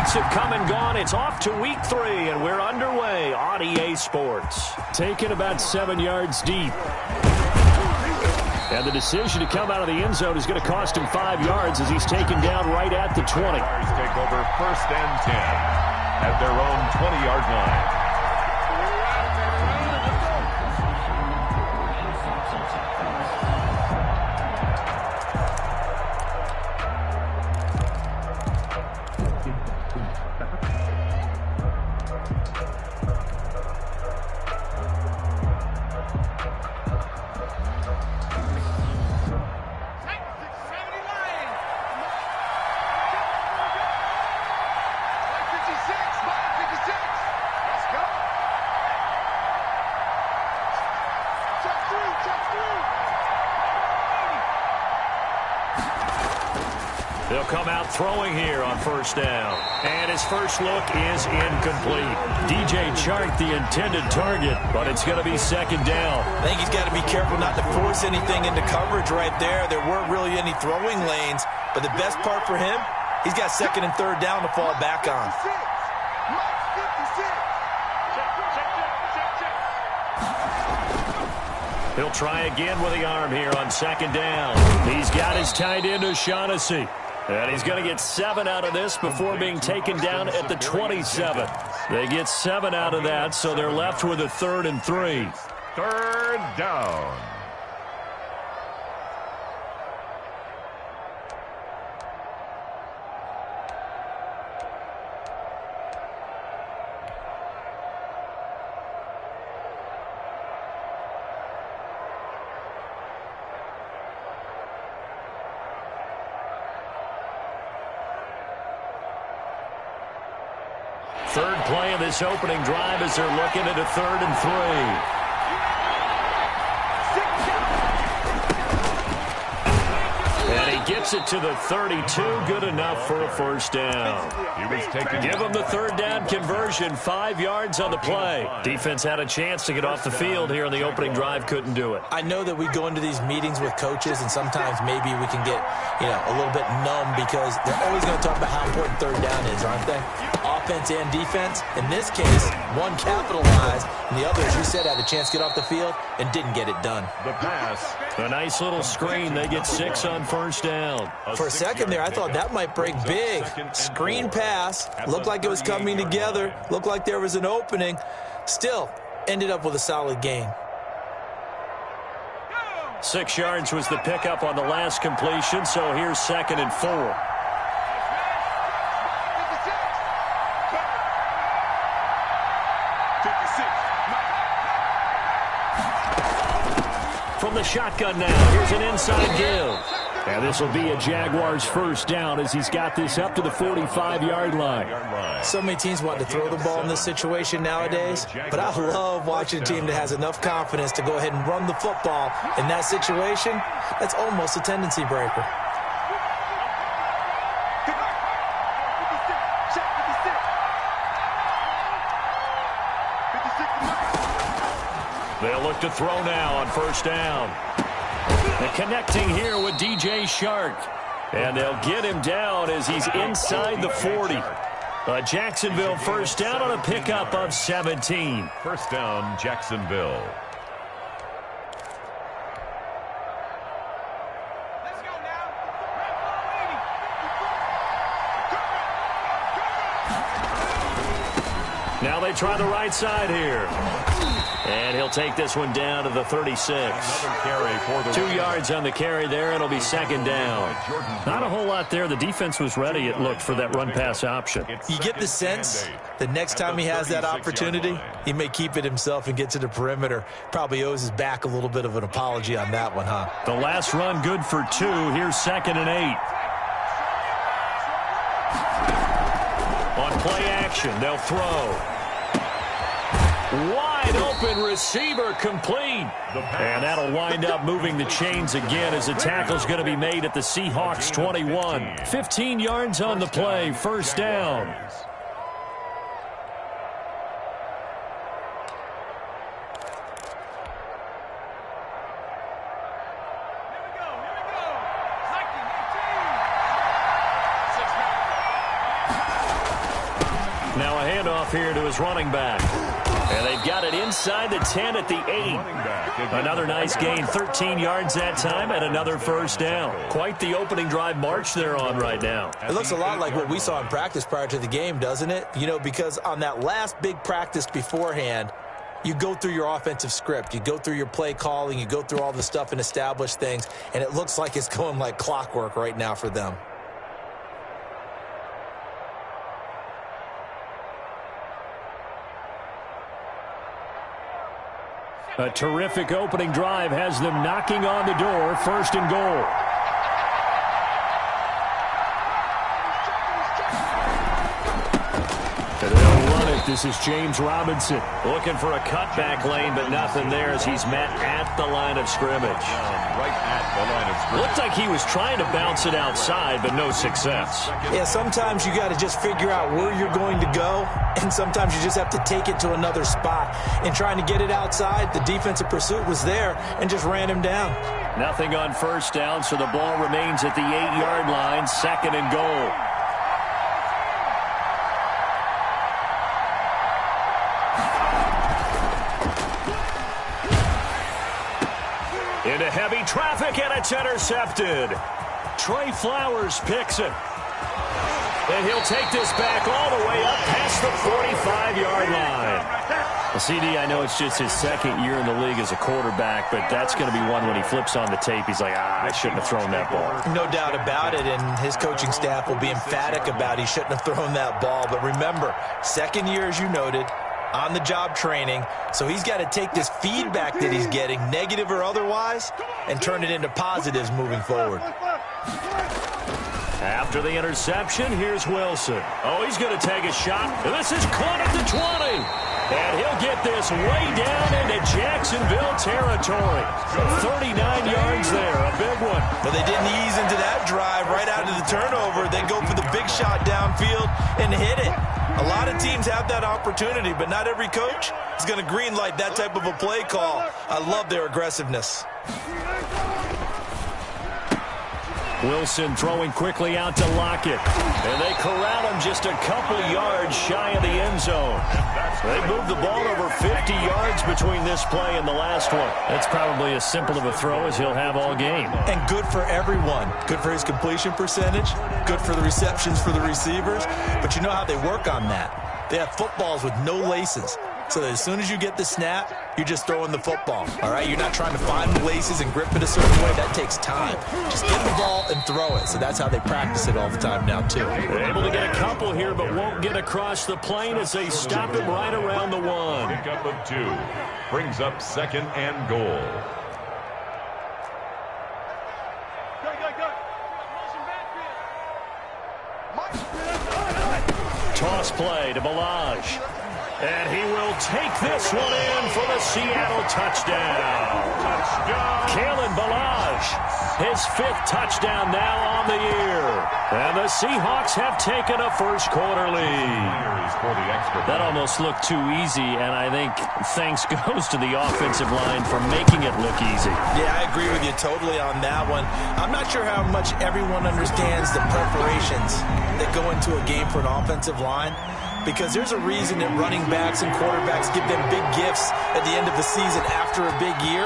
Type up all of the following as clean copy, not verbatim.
weeks have come and gone. It's off to week 3, and we're underway on EA Sports. Taken about 7 yards deep. And the decision to come out of the end zone is going to cost him 5 yards as he's taken down right at the 20. Take over 1st and 10 at their own 20-yard line. They'll come out throwing here on 1st down. And his first look is incomplete. DJ Chark, the intended target, but it's going to be 2nd down. I think he's got to be careful not to force anything into coverage right there. There weren't really any throwing lanes, but the best part for him, he's got 2nd and 3rd down to fall back on. He'll try again with the arm here on 2nd down. He's got his tight end, O'Shaughnessy. And he's going to get 7 out of this before being taken down at the 27. They get 7 out of that, so they're left with a 3rd and 3. 3rd down. Third play of this opening drive as they're looking at a 3rd and 3. And he gets it to the 32. Good enough for a 1st down. Give him the 3rd down conversion. 5 yards on the play. Defense had a chance to get off the field here on the opening drive. Couldn't do it. I know that we go into these meetings with coaches, and sometimes maybe we can get, a little bit numb because they're always going to talk about how important 3rd down is, aren't they? Offense and defense. In this case, one capitalized, and the other, as you said, had a chance to get off the field and didn't get it done. The pass. A nice little screen. They get 6 on 1st down. For a second there, I thought that might break big. Screen pass. Looked like it was coming together. Looked like there was an opening. Still, ended up with a solid gain. 6 yards was the pickup on the last completion, so here's 2nd and 4. From the shotgun now, here's an inside give. And this will be a Jaguars 1st down as he's got this up to the 45-yard line. So many teams want to throw the ball in this situation nowadays, but I love watching a team that has enough confidence to go ahead and run the football. In that situation, that's almost a tendency breaker. They'll look to throw now on 1st down. And connecting here with DJ Chark. And they'll get him down as he's inside the 40. A Jacksonville 1st down on a pickup of 17. 1st down, Jacksonville. Now they try the right side here. And he'll take this one down to the 36. 2 yards on the carry there. It'll be 2nd down. Not a whole lot there. The defense was ready, it looked, for that run-pass option. You get the sense that next time he has that opportunity, he may keep it himself and get to the perimeter. Probably owes his back a little bit of an apology on that one, huh? The last run good for 2. Here's 2nd and 8. On play action, they'll throw. Wide open receiver complete. And that'll wind up moving the chains again as the tackle's going to be made at the Seahawks 21. 15 yards on the play, 1st down. Now a handoff here to his running back. And they've got it inside the 10 at the 8. Another nice gain, 13 yards that time, and another first down. Quite the opening drive march they're on right now. It looks a lot like what we saw in practice prior to the game, doesn't it? You know, because on that last big practice beforehand, you go through your offensive script. You go through your play calling. You go through all the stuff and establish things, and it looks like it's going like clockwork right now for them. A terrific opening drive has them knocking on the door, 1st and goal. They'll run it. This is James Robinson. Looking for a cutback lane, but nothing there as he's met at the line of scrimmage. Right at the line of scrimmage. Looked like he was trying to bounce it outside, but no success. Yeah, sometimes you got to just figure out where you're going to go, and sometimes you just have to take it to another spot. In trying to get it outside, the defensive pursuit was there and just ran him down. Nothing on first down, so the ball remains at the 8-yard line, 2nd and goal. Into heavy traffic, and it's intercepted. Trey Flowers picks it. And he'll take this back all the way up past the 45-yard line. Well, CD, I know it's just his 2nd year in the league as a quarterback, but that's going to be one when he flips on the tape. He's like, I shouldn't have thrown that ball. No doubt about it, and his coaching staff will be emphatic about he shouldn't have thrown that ball. But remember, 2nd year, as you noted, on-the-job training, so he's got to take this feedback that he's getting, negative or otherwise, and turn it into positives moving forward. After the interception, here's Wilson. Oh, he's going to take a shot. This is caught at the 20. And he'll get this way down into Jacksonville territory. 39 yards there, a big one. Well, they didn't ease into that drive right out of the turnover. They go for the big shot downfield and hit it. A lot of teams have that opportunity, but not every coach is going to greenlight that type of a play call. I love their aggressiveness. Wilson throwing quickly out to Lockett. And they corral him just a couple yards shy of the end zone. They moved the ball over 50 yards between this play and the last one. That's probably as simple of a throw as he'll have all game. And good for everyone. Good for his completion percentage. Good for the receptions for the receivers. But you know how they work on that. They have footballs with no laces. So that as soon as you get the snap, you're just throwing the football. All right? You're not trying to find the laces and grip it a certain way. That takes time. Just get the ball and throw it. So that's how they practice it all the time now, too. They're able to get a couple here, but won't get across the plane as they stop him right around the 1. Pickup of 2. Brings up 2nd and goal. Toss play to Ballage. And he will take this one in for the Seattle touchdown. Kalen Ballage, his 5th touchdown now on the year. And the Seahawks have taken a first-quarter lead. That almost looked too easy, and I think thanks goes to the offensive line for making it look easy. Yeah, I agree with you totally on that one. I'm not sure how much everyone understands the preparations that go into a game for an offensive line, because there's a reason that running backs and quarterbacks give them big gifts at the end of the season after a big year.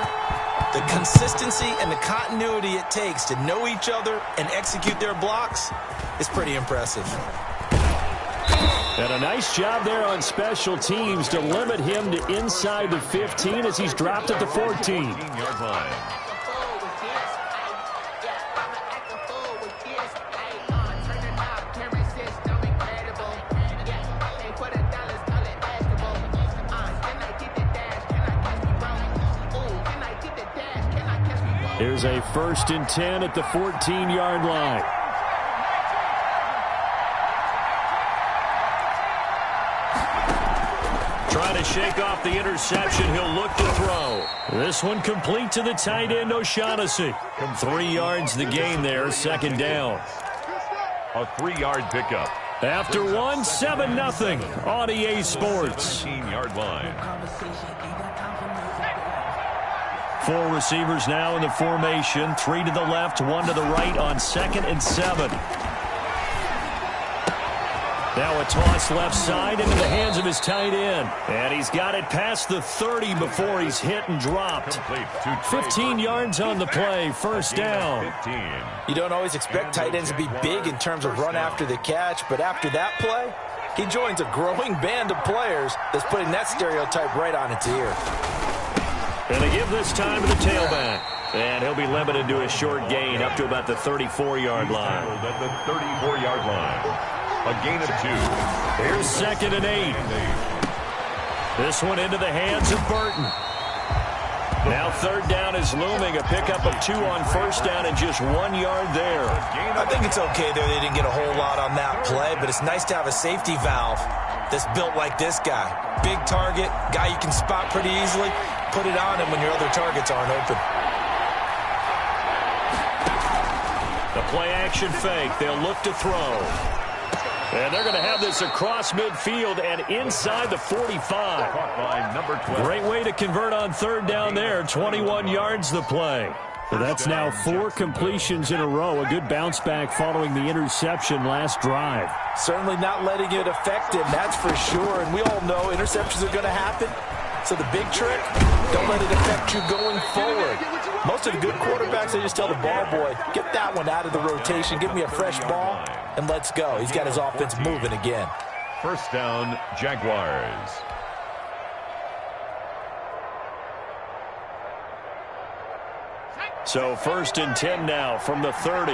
The consistency and the continuity it takes to know each other and execute their blocks is pretty impressive. And a nice job there on special teams to limit him to inside the 15 as he's dropped at the 14. Here's a 1st and 10 at the 14-yard line. Trying to shake off the interception. He'll look to throw. This one complete to the tight end, O'Shaughnessy. 3 yards the gain there, 2nd down. A 3-yard pickup. After 1, 7-0 on EA Sports. 17-yard line. 4 receivers now in the formation. 3 to the left, 1 to the right on 2nd and 7. Now a toss left side into the hands of his tight end. And he's got it past the 30 before he's hit and dropped. 15 yards on the play, first down. You don't always expect tight ends to be big in terms of run after the catch, but after that play, he joins a growing band of players that's putting that stereotype right on its ear. And they give this time to the tailback. And he'll be limited to a short gain up to about the 34-yard line. At the 34-yard line. A gain of 2. Here's 2nd and 8. This one into the hands of Burton. Now 3rd down is looming. A pickup of 2 on 1st down and just 1 yard there. I think it's okay there. They didn't get a whole lot on that play, but it's nice to have a safety valve that's built like this guy. Big target, guy you can spot pretty easily. Put it on him when your other targets aren't open. The play action fake. They'll look to throw. And they're going to have this across midfield and inside the 45. Great way to convert on 3rd down there. 21 yards the play. So that's now 4 completions in a row. A good bounce back following the interception last drive. Certainly not letting it affect him, that's for sure. And we all know interceptions are going to happen. So the big trick, don't let it affect you going forward. Most of the good quarterbacks, they just tell the ball boy, get that one out of the rotation, give me a fresh ball, and let's go. He's got his offense moving again. First down, Jaguars. So 1st and 10 now from the 30.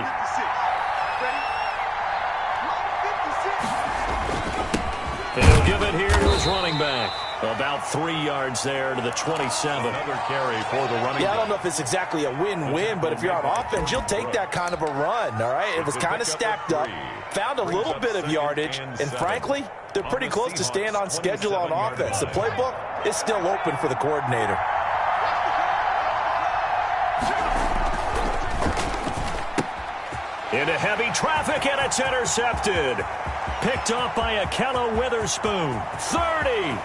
He'll give it here to his running back. About 3 yards there to the 27. Another carry for the running back. I don't know if it's exactly a win-win, but if you're on offense, you'll take that kind of a run, all right? It was kind of stacked up, found a little bit of yardage, and frankly, they're pretty close to staying on schedule on offense. The playbook is still open for the coordinator. Into heavy traffic, and it's intercepted. Picked off by Akello Witherspoon. 30.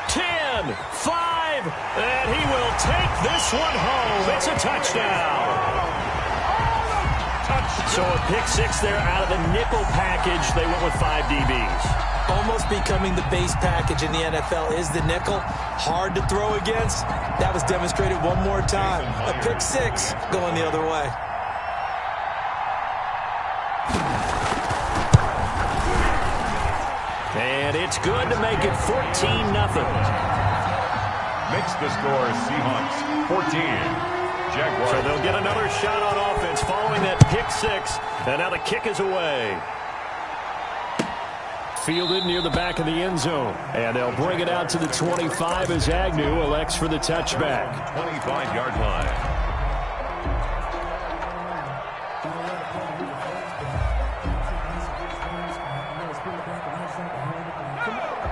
10, 5, and he will take this one home. It's a touchdown. So a pick 6 there out of the nickel package. They went with 5 DBs. Almost becoming the base package in the NFL is the nickel. Hard to throw against. That was demonstrated one more time. A pick 6 going the other way. And it's good to make it 14-0. Makes the score Seahawks 14. Jaguars. So they'll get another shot on offense following that pick 6. And now the kick is away. Fielded near the back of the end zone. And they'll bring it out to the 25 as Agnew elects for the touchback. 25-yard line.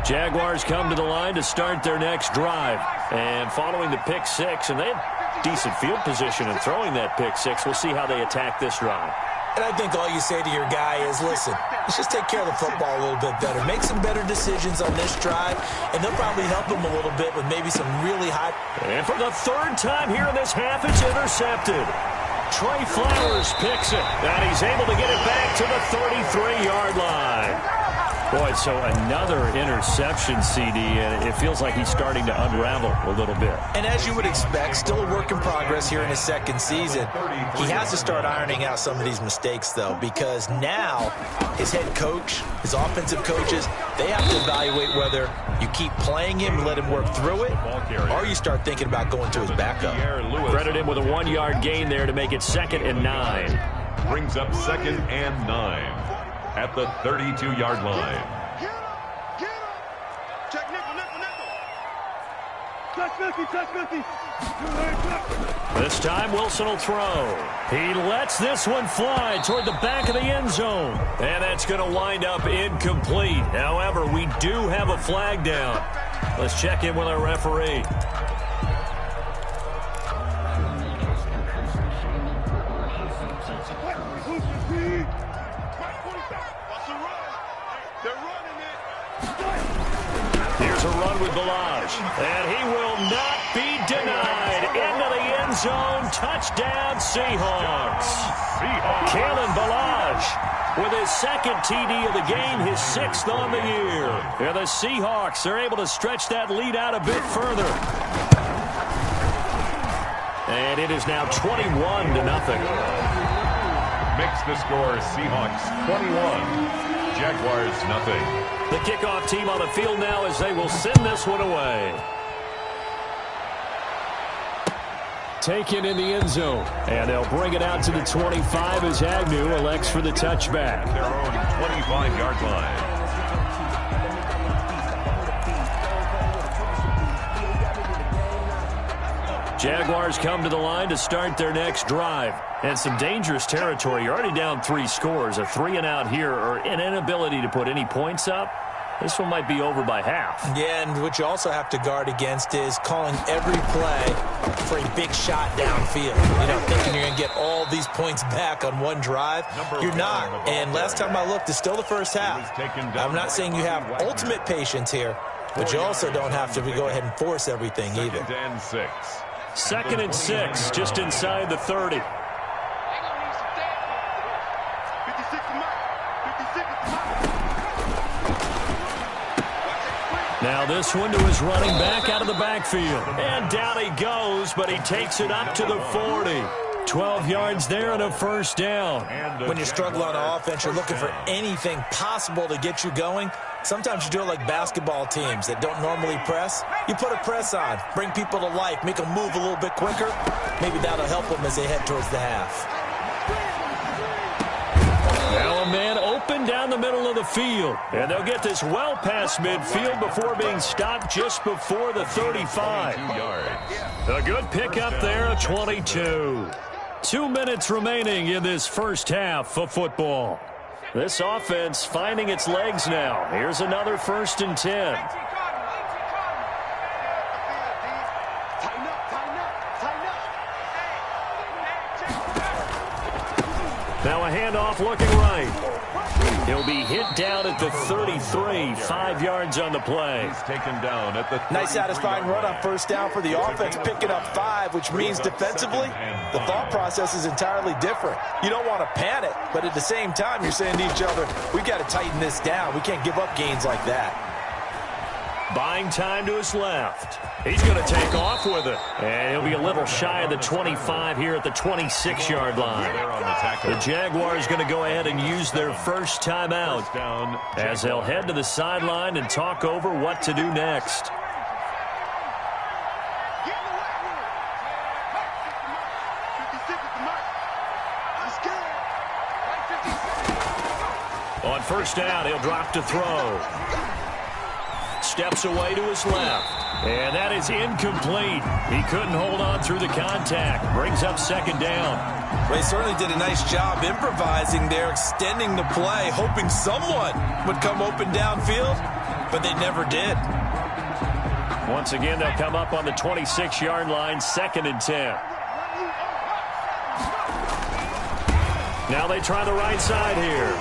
Jaguars come to the line to start their next drive. And following the pick 6, and they have decent field position in throwing that pick 6. We'll see how they attack this drive. And I think all you say to your guy is, listen, let's just take care of the football a little bit better. Make some better decisions on this drive, and they'll probably help him a little bit with maybe some really high. And for the 3rd time here in this half, it's intercepted. Trey Flowers picks it, and he's able to get it back to the 33-yard line. Boy, so another interception, CD, and it feels like he's starting to unravel a little bit. And as you would expect, still a work in progress here in his 2nd season. He has to start ironing out some of these mistakes, though, because now his head coach, his offensive coaches, they have to evaluate whether you keep playing him and let him work through it, or you start thinking about going to his backup. Credit him with a 1-yard gain there to make it 2nd and 9. Brings up 2nd and 9. At the 32-yard line. Check nickel. This time Wilson will throw. He lets this one fly toward the back of the end zone. And that's going to wind up incomplete. However, we do have a flag down. Let's check in with our referee. Here's a run with Ballage, and he will not be denied into the end end zone. Touchdown, Seahawks. Kalen Ballage with his second TD of the game, his 6th on the year. And the Seahawks are able to stretch that lead out a bit further. And it is now 21-0. Makes the score Seahawks 21. Jaguars nothing. The kickoff team on the field now as they will send this one away. Taken in the end zone. And they'll bring it out to the 25 as Agnew elects for the touchback. Their own 25-yard line. Jaguars come to the line to start their next drive. And some dangerous territory. You're already down 3 scores. A 3-and-out here or an inability to put any points up. This one might be over by half. Yeah, and what you also have to guard against is calling every play for a big shot downfield. You know, thinking you're going to get all these points back on one drive. You're not. And last time I looked, it's still the first half. I'm not saying you have ultimate patience here, but you also don't have to go ahead and force everything either. 2nd and 6, just inside the 30. Now this one to his running back out of the backfield. And down he goes, but he takes it up to the 40. 12 yards there and a first down. When you struggle on offense, you're looking for anything possible to get you going. Sometimes you do it like basketball teams that don't normally press. You put a press on, bring people to life, make them move a little bit quicker. Maybe that'll help them as they head towards the half. Now a man open down the middle of the field. And they'll get this well past midfield before being stopped just before the 35. A good pickup there, 22. 2 minutes remaining in this first half of football. This offense finding its legs now. Here's another 1st and 10. Now a handoff looking right. He'll be hit down at the 33, 5 yards on the play. He's taken down at the 30. Nice satisfying run on first down for the offense, picking up 5, which means defensively, the thought process is entirely different. You don't want to panic, but at the same time, you're saying to each other, we've got to tighten this down. We can't give up gains like that. Buying time to his left. He's going to take off with it. And he'll be a little shy of the 25 here at the 26-yard line. The Jaguars going to go ahead and use their first timeout as they'll head to the sideline and talk over what to do next. On first down, he'll drop to throw. Steps away to his left. And that is incomplete. He couldn't hold on through the contact. Brings up 2nd down. Well, he certainly did a nice job improvising there, extending the play, hoping someone would come open downfield, but they never did. Once again, they'll come up on the 26-yard line, 2nd and 10. Now they try the right side here.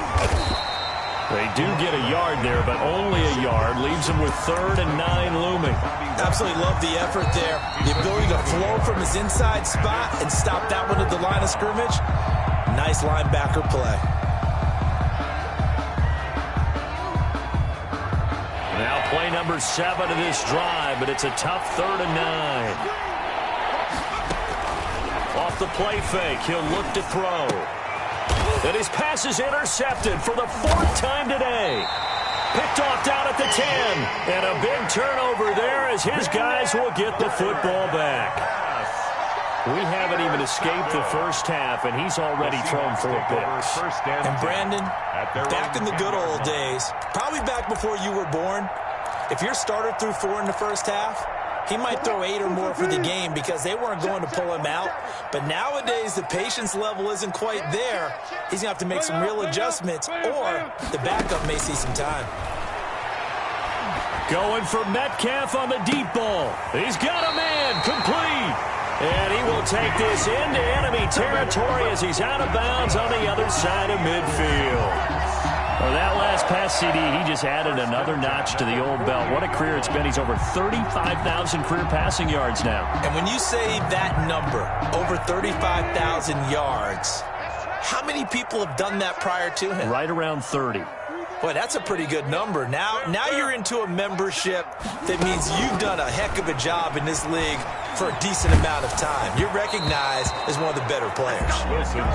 They do get a yard there, but only a yard. Leaves them with 3rd and 9 looming. Absolutely love the effort there. The ability to flow from his inside spot and stop that one at the line of scrimmage. Nice linebacker play. Now play number 7 of this drive, but it's a tough 3rd and 9. Off the play fake, he'll look to throw. And his pass is intercepted for the 4th time today. Picked off down at the 10. And a big turnover there as his guys will get the football back. We haven't even escaped the first half, and he's already thrown 4 picks. And Brandon, back in the good old days, probably back before you were born, if your starter threw 4 in the first half, he might throw 8 or more for the game because they weren't going to pull him out. But nowadays, the patience level isn't quite there. He's going to have to make some real adjustments, or the backup may see some time. Going for Metcalf on the deep ball. He's got a man, complete. And he will take this into enemy territory as he's out of bounds on the other side of midfield. Well, that last pass, CD, he just added another notch to the old belt. What a career it's been. He's over 35,000 career passing yards now. And when you say that number, over 35,000 yards, how many people have done that prior to him? Right around 30. Boy, that's a pretty good number. Now you're into a membership that means you've done a heck of a job in this league for a decent amount of time. You're recognized as one of the better players.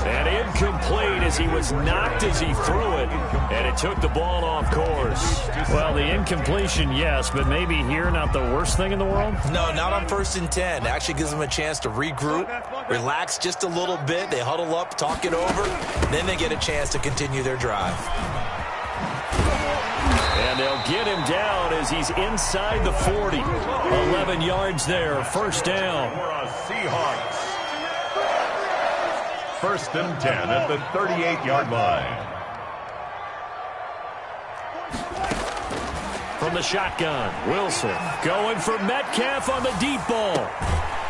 And incomplete as he was knocked as he threw it, and it took the ball off course. Well, the incompletion, yes, but maybe here not the worst thing in the world? No, not on 1st and 10. It actually gives them a chance to regroup, relax just a little bit. They huddle up, talk it over, then they get a chance to continue their drive. And they'll get him down as he's inside the 40. 11 yards there, first down. Seahawks. 1st and 10 at the 38-yard line. From the shotgun, Wilson going for Metcalf on the deep ball.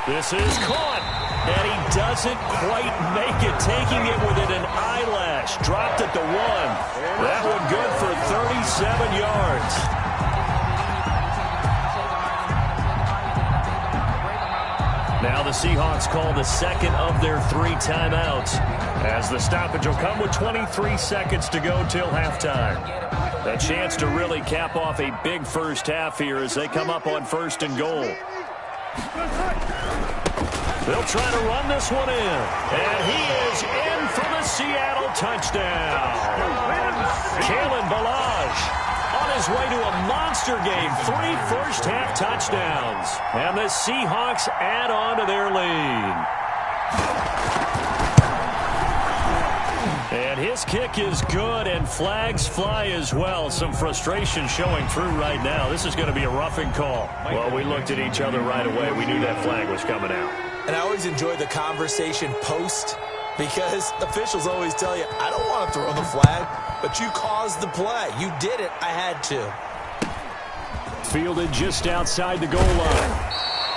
This is caught, and he doesn't quite make it, taking it within an eyelash. Dropped at the 1. That one good for 37 yards. Now the Seahawks call the second of their 3 timeouts, as the stoppage will come with 23 seconds to go till halftime. A chance to really cap off a big first half here as they come up on 1st and goal. They'll try to run this one in. And he is in for the Seattle touchdown. Kalen Ballage on his way to a monster game. 3 first-half touchdowns. And the Seahawks add on to their lead. And his kick is good, and flags fly as well. Some frustration showing through right now. This is going to be a roughing call. Well, we looked at each other right away. We knew that flag was coming out. And I always enjoy the conversation post, because officials always tell you, I don't want to throw the flag, but you caused the play. You did it. I had to. Fielded just outside the goal line.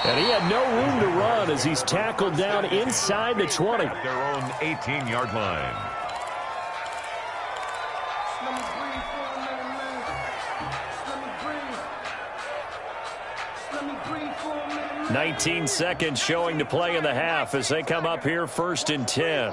And he had no room to run as he's tackled down inside the 20. Their own 18-yard line. 19 seconds showing to play in the half as they come up here 1st and 10.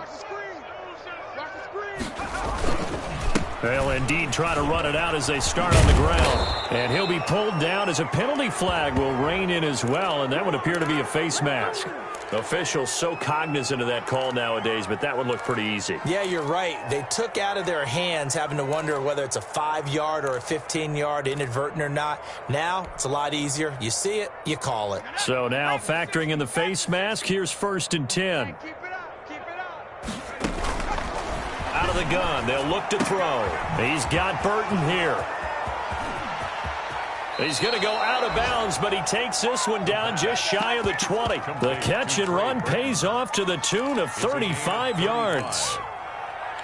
They'll indeed try to run it out as they start on the ground. And he'll be pulled down as a penalty flag will rein in as well, and that would appear to be a face mask. Officials so cognizant of that call nowadays, but that would look pretty easy. Yeah, you're right. They took out of their hands having to wonder whether it's a 5-yard or a 15-yard inadvertent or not. Now, it's a lot easier. You see it, you call it. So now factoring in the face mask, here's 1st and 10. Out of the gun, they'll look to throw. He's got Burton here. He's going to go out of bounds, but he takes this one down just shy of the 20. The catch and run pays off to the tune of 35 yards.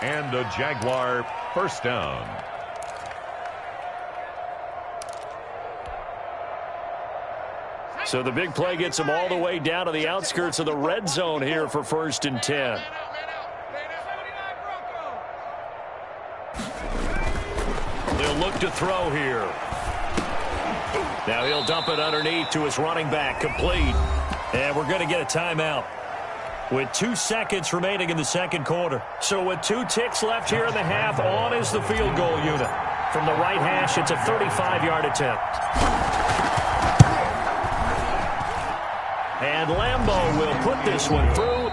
And a Jaguar first down. So the big play gets them all the way down to the outskirts of the red zone here for 1st and 10. They'll look to throw here. Now he'll dump it underneath to his running back, complete. And we're going to get a timeout with 2 seconds remaining in the second quarter. So with 2 ticks left here in the half, on is the field goal unit. From the right hash, it's a 35-yard attempt. And Lambeau will put this one through.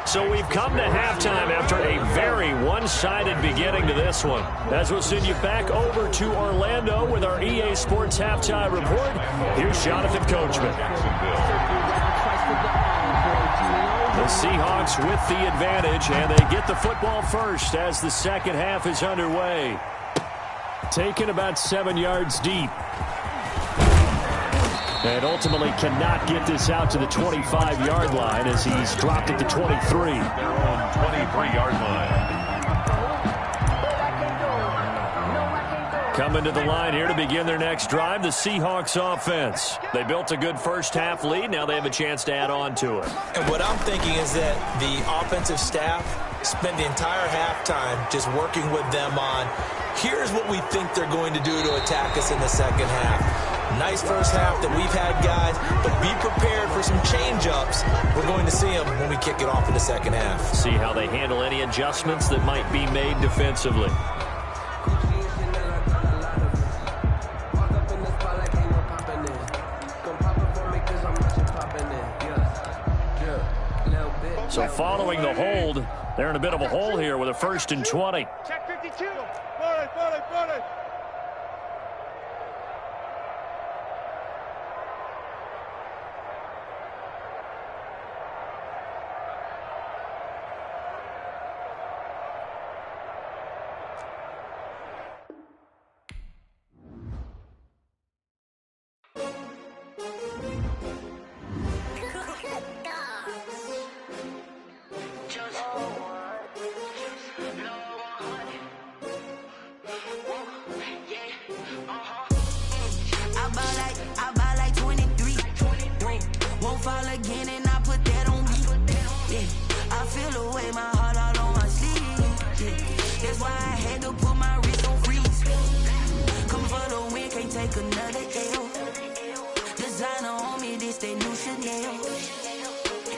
So we've come to halftime after a very one-sided beginning to this one. As we'll send you back over to Orlando with our EA Sports Halftime Report, here's Jonathan Coachman. The Seahawks with the advantage, and they get the football first as the second half is underway. Taken about 7 yards deep. And ultimately cannot get this out to the 25-yard line as he's dropped at the 23. Their own 23-yard line. Coming to the line here to begin their next drive, the Seahawks offense. They built a good first half lead. Now they have a chance to add on to it. And what I'm thinking is that the offensive staff spent the entire halftime just working with them on, here's what we think they're going to do to attack us in the second half. Nice first half that we've had, guys, but be prepared for some change-ups. We're going to see them when we kick it off in the second half. See how they handle any adjustments that might be made defensively. So following the hold, they're in a bit of a hole here with a 1st and 20. Check 52. Ball it. Another L. Designer on me, this they new Chanel.